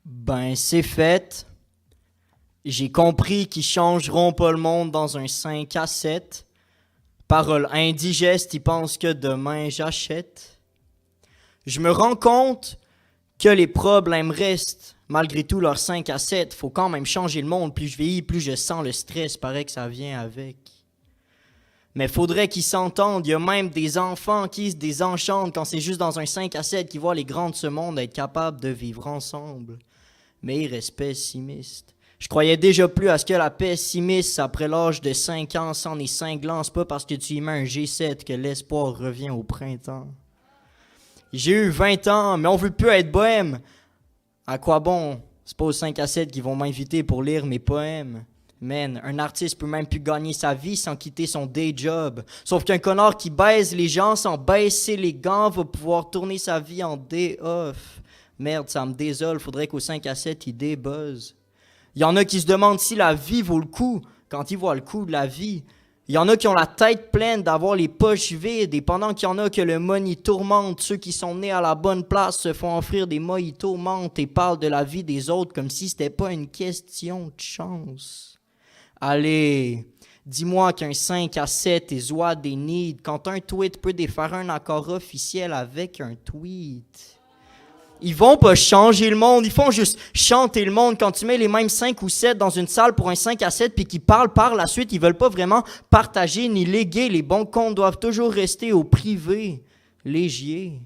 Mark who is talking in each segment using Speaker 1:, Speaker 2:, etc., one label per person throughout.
Speaker 1: Ben, c'est fait. J'ai compris qu'ils changeront pas le monde dans un 5 à 7. Parole indigeste, ils pensent que demain j'achète. Je me rends compte que les problèmes restent. Malgré tout, leur 5 à 7, faut quand même changer le monde. Plus je vieillis, plus je sens le stress, paraît que ça vient avec. Mais faudrait qu'ils s'entendent, il y a même des enfants qui se désenchantent quand c'est juste dans un 5 à 7 qu'ils voient les grands de ce monde être capables de vivre ensemble. Mais ils restent pessimistes. Je croyais déjà plus à ce que la pessimiste, après l'âge de 5 ans, s'en est cinglant. C'est pas parce que tu y mets un G7 que l'espoir revient au printemps. J'ai eu 20 ans, mais on veut plus être bohème. À quoi bon? C'est pas aux 5 à 7 qui vont m'inviter pour lire mes poèmes. Man, un artiste peut même plus gagner sa vie sans quitter son day job. Sauf qu'un connard qui baise les gens sans baisser les gants va pouvoir tourner sa vie en day off. Merde, ça me désole, faudrait qu'au 5 à 7, il débuzz. Il y en a qui se demandent si la vie vaut le coup quand ils voient le coût de la vie. Il y en a qui ont la tête pleine d'avoir les poches vides et pendant qu'il y en a que le money tourmente, ceux qui sont nés à la bonne place se font offrir des mojitos mentent et parlent de la vie des autres comme si c'était pas une question de chance. Allez, dis-moi qu'un 5 à 7 est what they need quand un tweet peut défaire un accord officiel avec un tweet. Ils vont pas changer le monde, ils font juste chanter le monde. Quand tu mets les mêmes 5 ou 7 dans une salle pour un 5 à 7 puis qu'ils parlent par la suite, ils veulent pas vraiment partager ni léguer. Les bons comptes doivent toujours rester au privé, légier.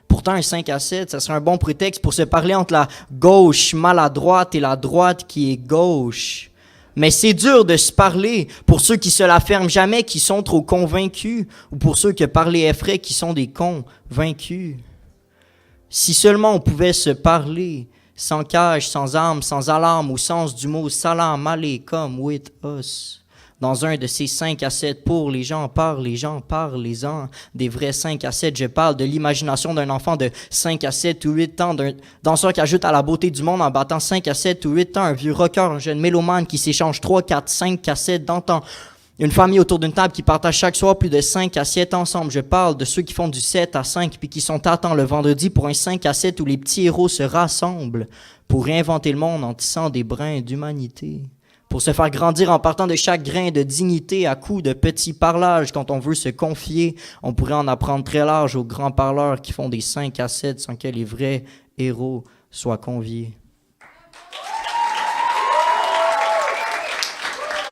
Speaker 1: Pourtant, un 5 à 7, ça serait un bon prétexte pour se parler entre la gauche maladroite et la droite qui est gauche. Mais c'est dur de se parler pour ceux qui se la ferment jamais, qui sont trop convaincus, ou pour ceux que parler effraie, qui sont des cons vaincus. Si seulement on pouvait se parler, sans cage, sans armes, sans alarme, au sens du mot salam alaykum with us. Dans un de ces 5 à 7 pour les gens, parlez-en. Des vrais 5 à 7, je parle de l'imagination d'un enfant de 5 à 7 ou 8 ans, d'un danseur qui ajoute à la beauté du monde en battant 5 à 7 ou 8 ans, un vieux rocker, un jeune mélomane qui s'échange 3, 4, 5 cassettes d'antan. Une famille autour d'une table qui partage chaque soir plus de 5 assiettes ensemble. Je parle de ceux qui font du 7 à 5 puis qui sont à temps le vendredi pour un 5 à 7 où les petits héros se rassemblent pour réinventer le monde en tissant des brins d'humanité. Pour se faire grandir en partant de chaque grain de dignité à coups de petits parlages. Quand on veut se confier, on pourrait en apprendre très large aux grands parleurs qui font des 5 à 7 sans que les vrais héros soient conviés.